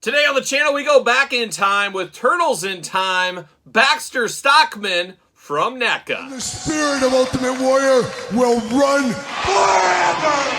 Today on the channel, we go back in time with Turtles in Time, Baxter Stockman from NECA. The spirit of Ultimate Warrior will run forever!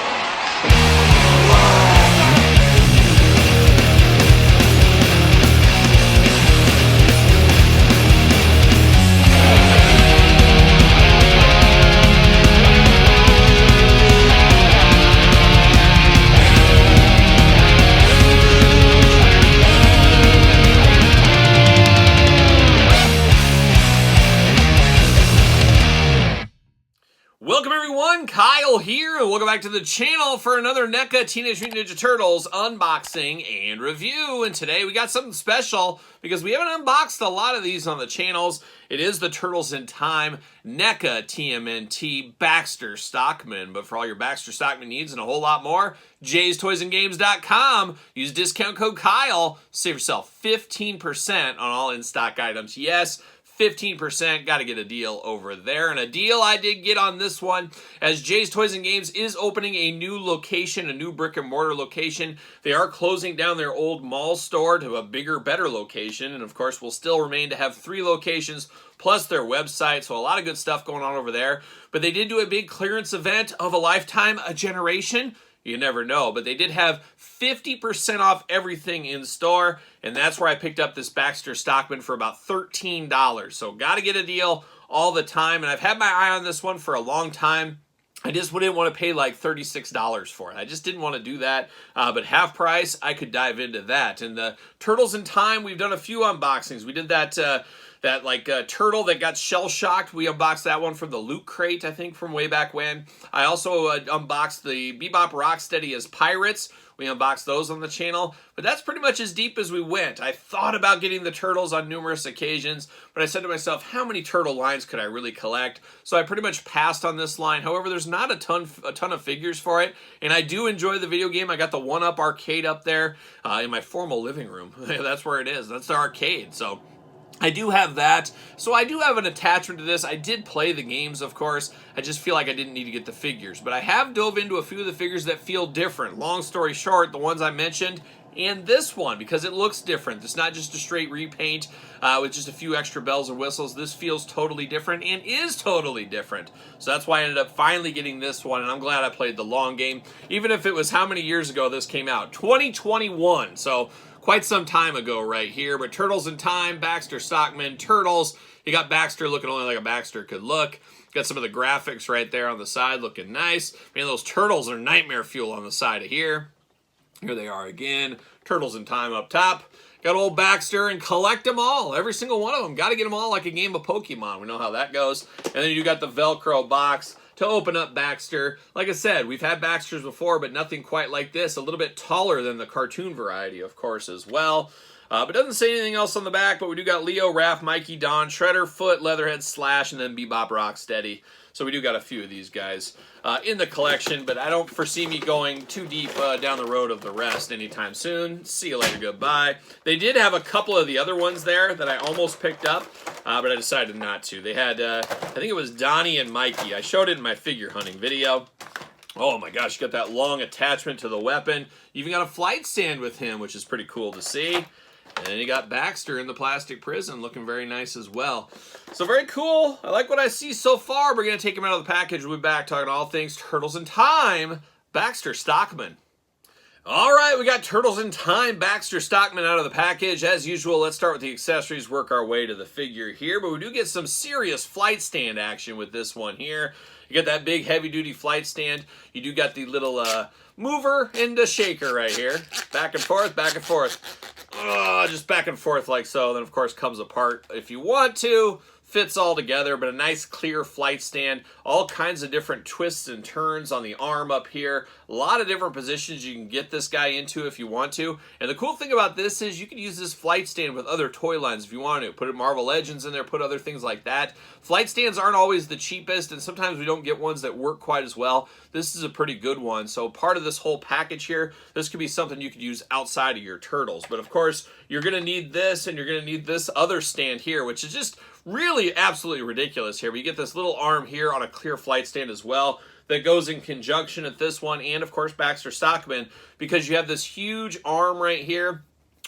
Welcome everyone, Kyle here, and welcome back to the channel for another NECA Teenage Mutant Ninja Turtles unboxing and review. And today we got something special because we haven't unboxed a lot of these on the channels. It is the Turtles in Time NECA TMNT Baxter Stockman. But for all your Baxter Stockman needs and a whole lot more, jaystoysandgames.com. Use discount code Kyle, save yourself 15% on all in-stock items. Yes, 15%, got to get a deal over there. And a deal I did get on this one, as Jay's Toys and Games is opening a new location, a new brick and mortar location. They are closing down their old mall store to a bigger, better location. And of course, will still remain to have 3 locations plus their website. So a lot of good stuff going on over there. But they did do a big clearance event of a lifetime, a generation. You never know, but they did have 50% off everything in store, and that's where I picked up this Baxter Stockman for about $13. So got to get a deal all the time, and I've had my eye on this one for a long time. I just didn't want to pay like $36 for it. I just didn't want to do that, but half price, I could dive into that. And the Turtles in Time, we've done a few unboxings. We did that turtle that got shell-shocked. We unboxed that one from the Loot Crate, I think, from way back when. I also unboxed the Bebop Rocksteady as Pirates. We unboxed those on the channel, but that's pretty much as deep as we went. I thought about getting the Turtles on numerous occasions, but I said to myself, how many Turtle lines could I really collect? So I pretty much passed on this line. However, there's not a ton of figures for it, and I do enjoy the video game. I got the 1-Up arcade up there in my formal living room. That's where it is. That's the arcade, so I do have that, so I do have an attachment to this. I did play the games, of course. I just feel like I didn't need to get the figures. But I have dove into a few of the figures that feel different. Long story short, the ones I mentioned, and this one, because it looks different. It's not just a straight repaint with just a few extra bells and whistles. This feels totally different and is totally different. So that's why I ended up finally getting this one, and I'm glad I played the long game. Even if it was how many years ago this came out? 2021, so quite some time ago right here. But Turtles in Time, Baxter Stockman, Turtles. You got Baxter looking only like a Baxter could look. Got some of the graphics right there on the side looking nice. Man, those turtles are nightmare fuel on the side of here. Here they are again. Turtles in Time up top. Got old Baxter, and collect them all. Every single one of them. Got to get them all like a game of Pokemon. We know how that goes. And then you got the Velcro box to open up Baxter. Like I said, we've had Baxters before, but nothing quite like this. A little bit taller than the cartoon variety, of course, as well. But doesn't say anything else on the back, but we do got Leo, Raph, Mikey, Don, Shredder, Foot, Leatherhead, Slash, and then Bebop Rocksteady. So we do got a few of these guys in the collection, but I don't foresee me going too deep down the road of the rest anytime soon. See you later, goodbye. They did have a couple of the other ones there that I almost picked up, but I decided not to. They had, I think it was Donnie and Mikey. I showed it in my figure hunting video. Oh my gosh, you got that long attachment to the weapon. You even got a flight stand with him, which is pretty cool to see. And then you got Baxter in the plastic prison looking very nice as well. So very cool. I like what I see so far. We're going to take him out of the package. We'll be back talking all things Turtles in Time, Baxter Stockman. All right, we got Turtles in Time, Baxter Stockman out of the package. As usual, let's start with the accessories, work our way to the figure here. But we do get some serious flight stand action with this one here. You got that big heavy-duty flight stand. You do got the little mover and a shaker right here. Back and forth, back and forth. Just back and forth like so. Then, of course, comes apart if you want to. Fits all together, but a nice clear flight stand. All kinds of different twists and turns on the arm up here. A lot of different positions you can get this guy into if you want to. And the cool thing about this is you can use this flight stand with other toy lines if you want to. Put Marvel Legends in there, put other things like that. Flight stands aren't always the cheapest, and sometimes we don't get ones that work quite as well. This is a pretty good one. So part of this whole package here, this could be something you could use outside of your Turtles. But of course, you're going to need this, and you're going to need this other stand here, which is just really absolutely ridiculous here. But you get this little arm here on a clear flight stand as well that goes in conjunction with this one, and of course Baxter Stockman, because you have this huge arm right here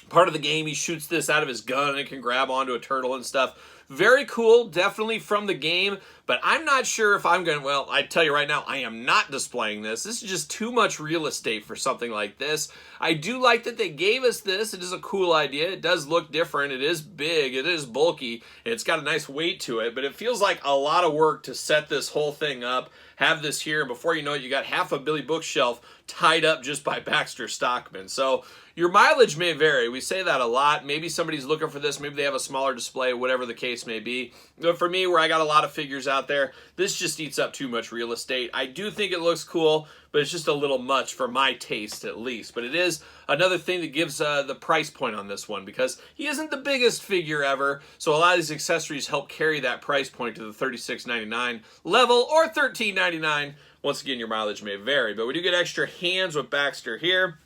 Part of the game, he shoots this out of his gun and it can grab onto a turtle and stuff. Very cool, definitely from the game, but I'm not sure if I'm going to, well, I tell you right now, I am not displaying this. This is just too much real estate for something like this. I do like that they gave us this. It is a cool idea. It does look different. It is big. It is bulky. It's got a nice weight to it, but it feels like a lot of work to set this whole thing up, have this here, and before you know it, you got half a Billy bookshelf tied up just by Baxter Stockman. So your mileage may vary. We say that a lot. Maybe somebody's looking for this. Maybe they have a smaller display, whatever the case may be. But for me, where I got a lot of figures out there, this just eats up too much real estate. I do think it looks cool, but it's just a little much for my taste at least. But it is another thing that gives the price point on this one, because he isn't the biggest figure ever. So a lot of these accessories help carry that price point to the $36.99 level or $13.99. Once again, your mileage may vary. But we do get extra hands with Baxter here.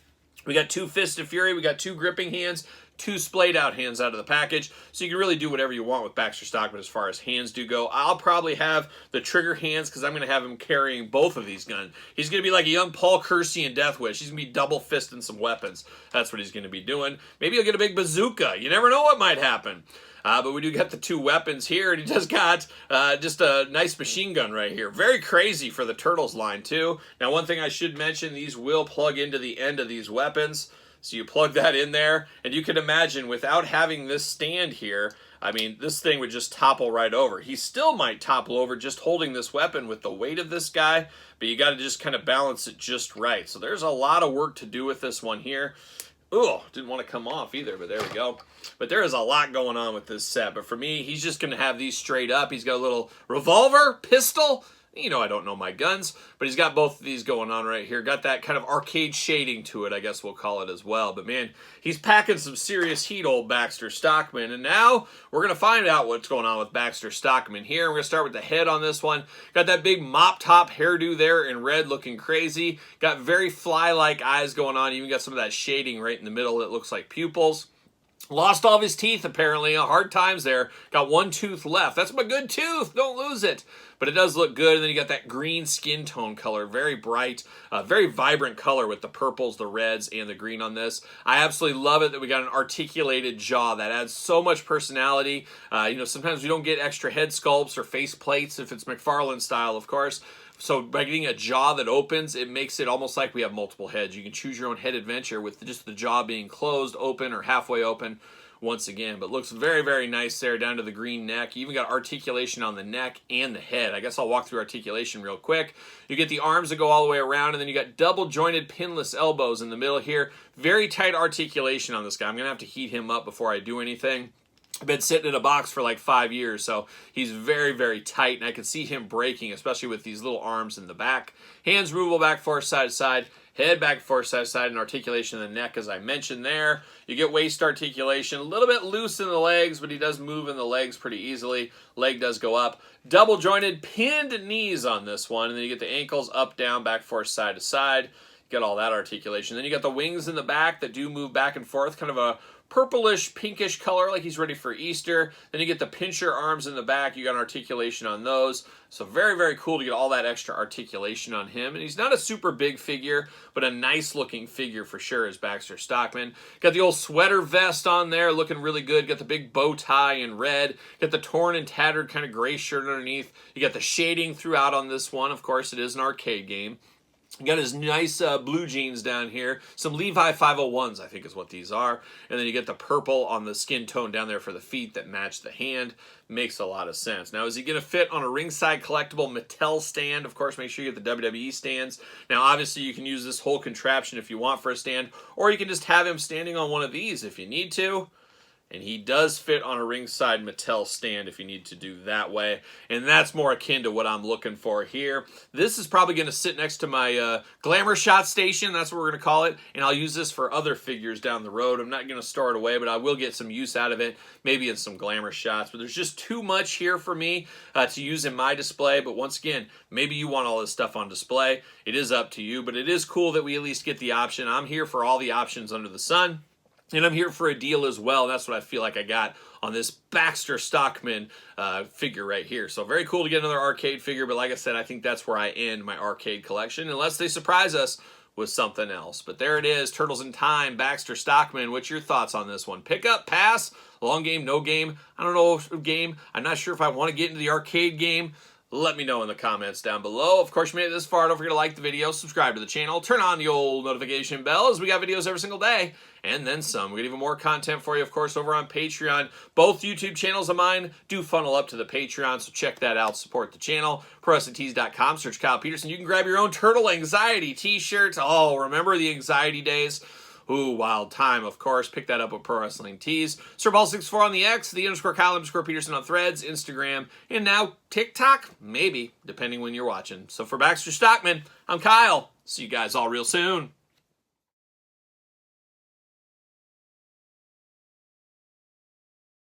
We got 2 Fists of Fury, we got 2 gripping hands, 2 splayed out hands out of the package, so you can really do whatever you want with Baxter Stockman as far as hands do go. I'll probably have the trigger hands because I'm going to have him carrying both of these guns. He's going to be like a young Paul Kersey in Death Wish. He's going to be double fisting some weapons. That's what he's going to be doing. Maybe he'll get a big bazooka. You never know what might happen. But we do get the 2 weapons here, and he just got just a nice machine gun right here. Very crazy for the Turtles line, too. Now, one thing I should mention, these will plug into the end of these weapons. So you plug that in there, and you can imagine without having this stand here, I mean, this thing would just topple right over. He still might topple over just holding this weapon with the weight of this guy, but you got to just kind of balance it just right. So there's a lot of work to do with this one here. Ooh, didn't want to come off either, but there we go. But there is a lot going on with this set. But for me, he's just going to have these straight up. He's got a little revolver, pistol. You know, I don't know my guns, but he's got both of these going on right here. Got that kind of arcade shading to it, I guess we'll call it as well. But man, he's packing some serious heat, old Baxter Stockman. And now we're going to find out what's going on with Baxter Stockman here. We're going to start with the head on this one. Got that big mop top hairdo there in red looking crazy. Got very fly-like eyes going on. Even got some of that shading right in the middle that looks like pupils. Lost all of his teeth, apparently. Hard times there. Got 1 tooth left. That's my good tooth. Don't lose it. But it does look good. And then you got that green skin tone color. Very bright, very vibrant color with the purples, the reds, and the green on this. I absolutely love it that we got an articulated jaw. That adds so much personality. You know, sometimes we don't get extra head sculpts or face plates if it's McFarlane style, of course. So by getting a jaw that opens, it makes it almost like we have multiple heads. You can choose your own head adventure with just the jaw being closed, open, or halfway open once again. But looks very, very nice there down to the green neck. You even got articulation on the neck and the head. I guess I'll walk through articulation real quick. You get the arms that go all the way around, and then you got double jointed pinless elbows in the middle here. Very tight articulation on this guy. I'm going to have to heat him up before I do anything. I've been sitting in a box for like 5 years, so he's very, very tight, and I can see him breaking, especially with these little arms in the back. Hands movable back, forth, side to side. Head back, forth, side to side, and articulation in the neck, as I mentioned there. You get waist articulation, a little bit loose in the legs, but he does move in the legs pretty easily. Leg does go up. Double jointed, pinned knees on this one, and then you get the ankles up, down, back, forth, side to side. Get all that articulation. Then you got the wings in the back that do move back and forth, kind of a purplish, pinkish color, like he's ready for Easter. Then you get the pincher arms in the back. You got an articulation on those. So very, very cool to get all that extra articulation on him. And he's not a super big figure, but a nice looking figure for sure is Baxter Stockman. Got the old sweater vest on there, looking really good. Got the big bow tie in red. Got the torn and tattered kind of gray shirt underneath. You got the shading throughout on this one. Of course, it is an arcade game. Got his nice blue jeans down here. Some Levi 501s, I think is what these are. And then you get the purple on the skin tone down there for the feet that match the hand. Makes a lot of sense. Now, is he going to fit on a ringside collectible Mattel stand? Of course, make sure you get the WWE stands. Now, obviously, you can use this whole contraption if you want for a stand. Or you can just have him standing on one of these if you need to. And he does fit on a ringside Mattel stand if you need to do that way. And that's more akin to what I'm looking for here. This is probably going to sit next to my Glamour Shot Station. That's what we're going to call it. And I'll use this for other figures down the road. I'm not going to store it away, but I will get some use out of it. Maybe in some Glamour Shots. But there's just too much here for me to use in my display. But once again, maybe you want all this stuff on display. It is up to you. But it is cool that we at least get the option. I'm here for all the options under the sun. And I'm here for a deal as well. That's what I feel like I got on this Baxter Stockman figure right here. So very cool to get another arcade figure. But like I said, I think that's where I end my arcade collection. Unless they surprise us was something else. But there it is, Turtles in Time, Baxter Stockman. What's your thoughts on this one? Pick up, pass, long game, no game? I don't know if game. I'm not sure if I want to get into the arcade game. Let me know in the comments down below. Of course, you made it this far. Don't forget to like the video, subscribe to the channel, turn on the old notification bell as we got videos every single day, and then some. We got even more content for you, of course, over on Patreon. Both YouTube channels of mine do funnel up to the Patreon, so check that out. Support the channel. ProWrestlingTees.com. Search Kyle Peterson. You can grab your own Turtle Anxiety t-shirts. Oh, remember the anxiety days? Ooh, wild time, of course. Pick that up with Pro Wrestling Tees. SirPaul64 on the X, _Kyle_Peterson on Threads, Instagram, and now TikTok? Maybe, depending when you're watching. So for Baxter Stockman, I'm Kyle. See you guys all real soon.